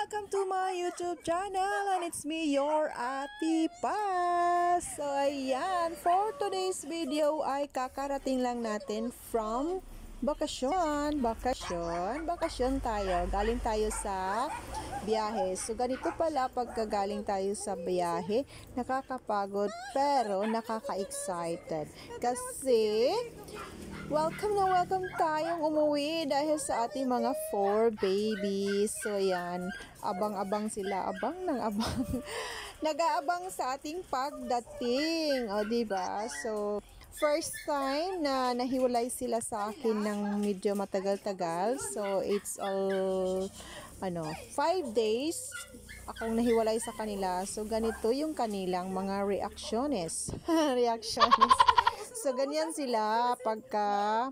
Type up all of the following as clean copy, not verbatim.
welcome to my YouTube channel, and it's me, your Ate Paz. So ayan, for today's video ay kakarating lang natin from bakasyon tayo. Galing tayo sa biyahe. So ganito pala pagka galing tayo sa biyahe, nakakapagod pero nakaka-excited. Kasi welcome tayong umuwi dahil sa ating mga 4 babies. So yan, abang-abang sila, abang ng abang. Nag-aabang sa ating pagdating, o diba? So first time na nahiwalay sila sa akin ng medyo matagal-tagal. So it's all 5 days akong nahiwalay sa kanila. So ganito yung kanilang mga reactions. So ganyan sila pagka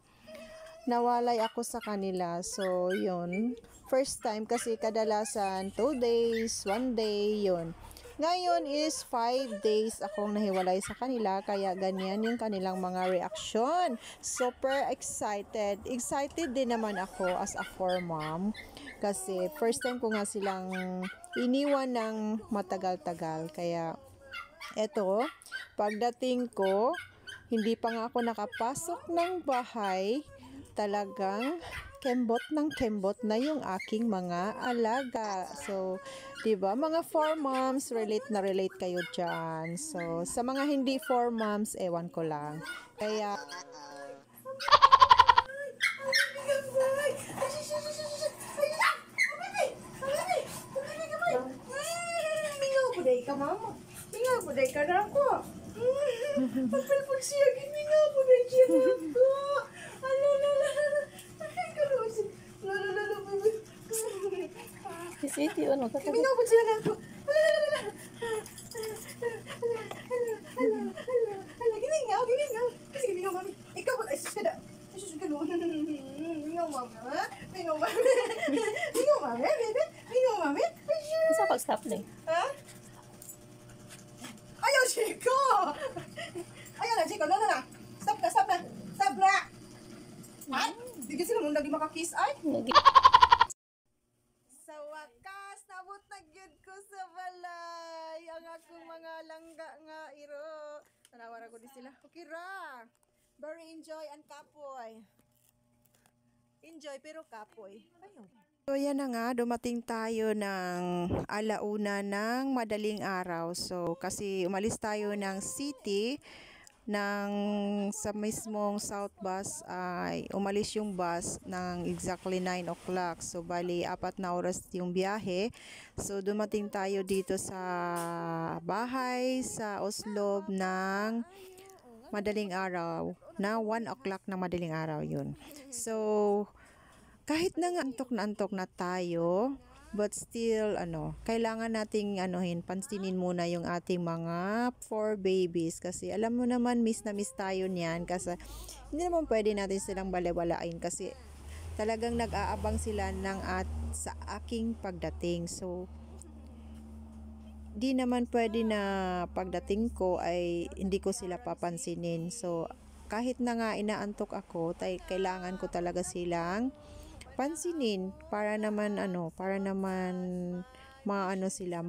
nawalay ako sa kanila. So yun, first time kasi kadalasan 2 days, 1 day, yun. Ngayon is 5 days akong nahiwalay sa kanila, kaya ganyan yung kanilang mga reaction. Super excited. Excited din naman ako as a 4 mom kasi first time ko nga silang iniwan ng matagal-tagal. Kaya eto, pagdating ko, hindi pa nga ako nakapasok ng bahay, talagang kembot na yung aking mga alaga. So, 'di ba, mga 4 moms, relate kayo diyan. So, sa mga hindi 4 moms, ewan ko lang. Kaya Buday ka, mama. Nga, buday ka na ako. Pagpalpag siya, hindi nga, buday siya na ako. Siti, ano ka? Hindi nga, buday siya na ako. Gini nga. Kasi gini nga, mami. Ikaw, ay, sus ka na. Sus ka na. Mingaw, mama. Mingaw, mami. Masa pag-stop na eh? Ha? Ayaw, Chico! Ayaw na, Chico. No. Stop na. Ha? Di ka sila muna di makakiss, ay? Sa wakas, nabot na gyud ko sa balay. Ang akong mga langga nga iro. Tanawara ko di sila. Okay ra. Very enjoy and kapoy. Enjoy pero kapoy. Ayaw. so yan na nga, dumating tayo ng alauna ng madaling araw. So kasi umalis tayo ng city sa mismong South Bus ay umalis yung bus ng exactly 9 o'clock. So bali 4 na oras yung biyahe. So dumating tayo dito sa bahay sa Oslo ng madaling araw na 1 o'clock na madaling araw yun. So kahit na nga antok na tayo, but still kailangan nating pansinin muna yung ating mga 4 babies kasi alam mo naman miss na miss tayo niyan kasi hindi naman pwede natin silang balewalain kasi talagang nag-aabang sila sa aking pagdating. So di naman pwede na pagdating ko ay hindi ko sila papansinin. So kahit na nga inaantok ako, kailangan ko talaga silang pansinin para naman sila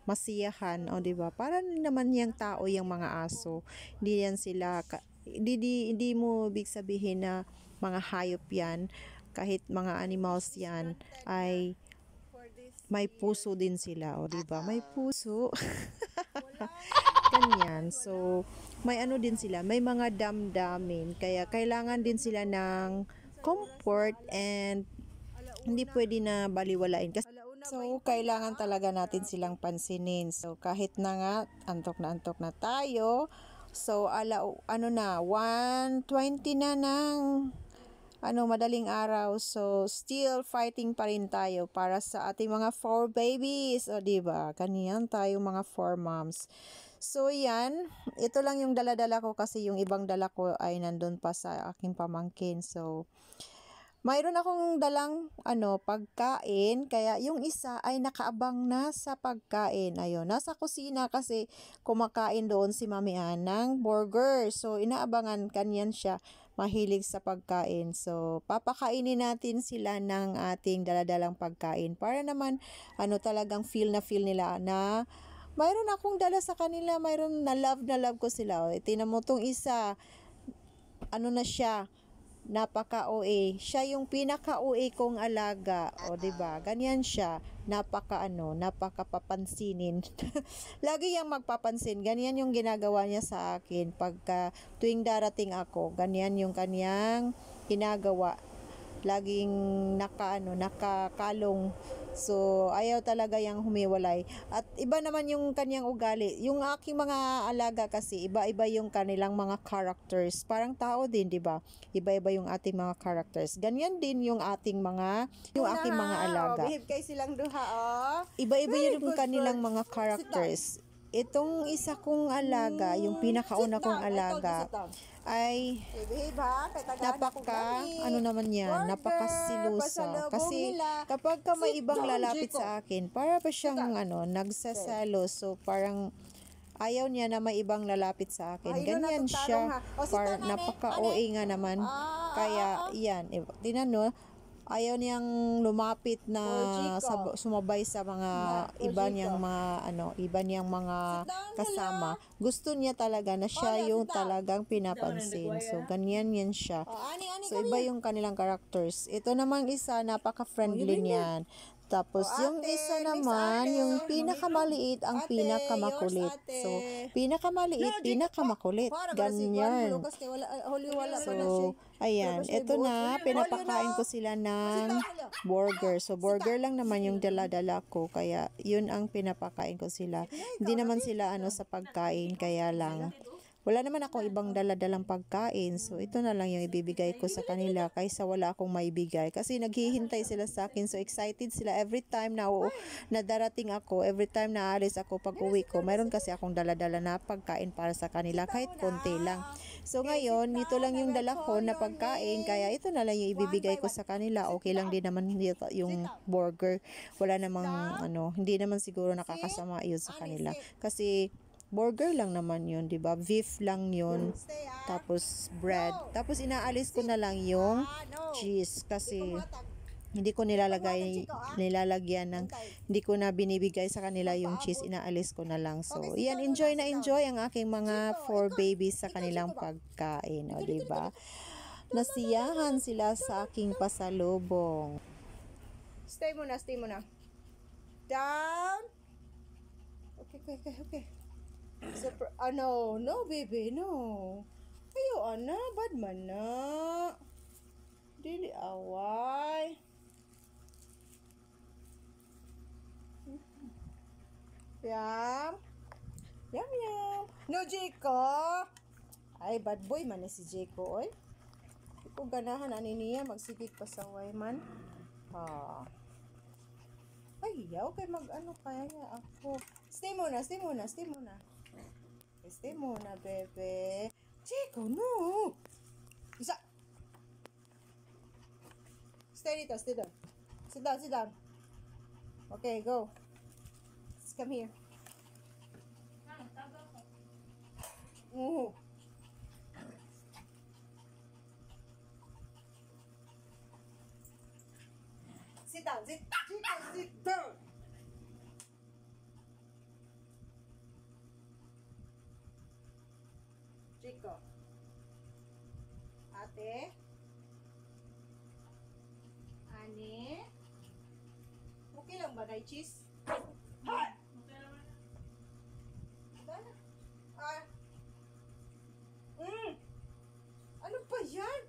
masiyahan, o di ba? Para naman yung tao yung mga aso. Hindi yan sila hindi mo big sabihin na mga hayop yan, kahit mga animals yan ay may puso din sila, o di ba? May puso. Ganyan. So may din sila, may mga damdamin, kaya kailangan din sila ng comfort and hindi pwede na baliwalain kasi so kailangan talaga natin silang pansinin. So kahit na nga antok na tayo, so 1:20 na ng madaling araw, so still fighting pa rin tayo para sa ating mga 4 babies, o diba? Ganyan tayo mga 4 moms. So yan, ito lang yung dala-dala ko kasi yung ibang dala ko ay nandun pa sa aking pamangkin. So mayroon akong dalang pagkain, kaya yung isa ay nakaabang na sa pagkain. Ayun, nasa kusina kasi kumakain doon si Mami Ann ng burger. So inaabangan kanyan siya. mahilig sa pagkain. So, papakainin natin sila ng ating daladalang pagkain para naman talagang feel nila na mayroon akong dala sa kanila, mayroon na love ko sila. O, tingnan mo tong isa, na siya, napaka-OA. Siya yung pinaka-OA kong alaga. O, 'di ba? Ganyan siya. Napakapapansinin. Lagi yang magpapansin. Ganyan yung ginagawa niya sa akin. Pagka tuwing darating ako, ganyan yung kanyang ginagawa. Laging nakakalong. So, ayaw talaga yang humiwalay. At iba naman yung kanyang ugali. Yung aking mga alaga kasi, iba-iba yung kanilang mga characters. Parang tao din, di ba? Iba-iba yung ating mga characters. Ganyan din yung aking mga alaga. Behave kayo silang duha, oh. Iba-iba yung kanilang mga characters. Itong isa kong alaga, yung pinakauna kong alaga, ay napakasilusa. Kasi kapag ka may ibang lalapit sa akin, para pa siyang nagsasalo. So parang ayaw niya na may ibang lalapit sa akin. Ganyan siya. Napaka-OA nga naman. Kaya yan, tinano, ayaw niyang lumapit na sumabay sa mga iba niyang mga kasama. Gusto niya talaga na siya yung talagang pinapansin. So ganyan yan siya. So iba yung kanilang characters. Ito namang isa, napaka-friendly niyan. Tapos yung isa naman, yung pinakamaliit ang pinakamakulit. So pinakamaliit, pinakamakulit. Ganyan. So ayan, ito na, pinapakain ko sila ng burger. So, burger lang naman yung dala-dala ko. Kaya, yun ang pinapakain ko sila. Hindi naman sila sa pagkain. Kaya lang, wala naman akong ibang dala-dalang pagkain. So, ito na lang yung ibibigay ko sa kanila kaysa wala akong maibigay. Kasi naghihintay sila sa akin. So, excited sila every time na darating ako, every time na aalis ako pag uwi ko. Mayroon kasi akong dala-dala na pagkain para sa kanila kahit konti lang. So, ngayon, ito lang yung dala ko na pagkain. Kaya, ito na lang yung ibibigay ko sa kanila. Okay lang din naman yung burger. Wala namang, hindi naman siguro nakakasama yun sa kanila. Kasi, burger lang naman yun, di ba? Beef lang yun. Tapos, bread. Tapos, inaalis ko na lang yung cheese. Kasi, hindi ko hindi ko na binibigay sa kanila yung cheese, inaalis ko na lang. So, yan, enjoy na enjoy ang aking mga 4 babies sa kanilang pagkain, o, diba? Nasiyahan sila sa aking pasalubong. Stay muna. Down. Okay. No, baby, no. Ayo, bad man na. Dili away. Yum. No, Jeko. Ay, bad boy man si Jeko, oy. Kung ganahan niya, magsigig pa sa way man. Ay, okay, kaya niya ako. Stay muna. Stay muna, bebe. Jeko, no. Isa. Stay dito, stay down. Sit down. Okay, go. Let's come here. Sit down. Chico. Ate. Ani. Okay lang ba na cheese? Hi! Ano pa yan?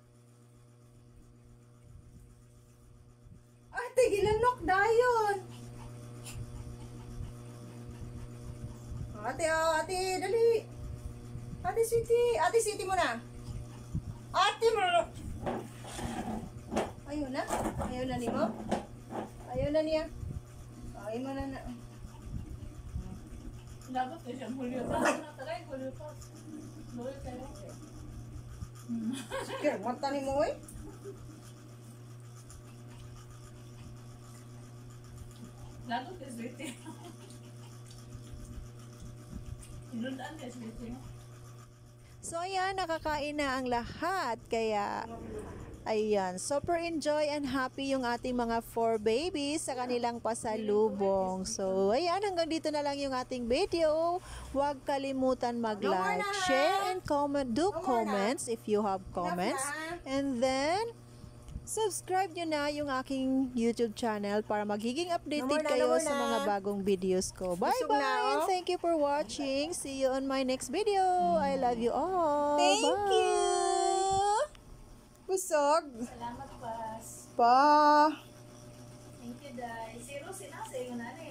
Ate, gilanok dayon. Ate, dali. Ate, sweetie muna. Ate mo. Ayaw na ni mo. Ayaw na niya. Ayaw mo na. Dapat siyang hulyo pa. Natagay hulyo pa. Hulyo tayo. Sige, mata ni mo eh. Dapat is waiting. Inundaan is waiting. So ayan, nakakain na ang lahat. Kaya ayan, super enjoy and happy yung ating mga 4 babies sa kanilang pasalubong. So ayan, hanggang dito na lang yung ating video. Huwag kalimutan mag-like, share, and comment. Do comments if you have comments. And then, subscribe nyo na yung aking YouTube channel para magiging updated kayo sa mga bagong videos ko. Bye-bye and thank you for watching. See you on my next video. I love you all. Thank Bye. you! Busog. Salamat, Pas. Pa. Thank you, Day. Zero sinasa yung nanay.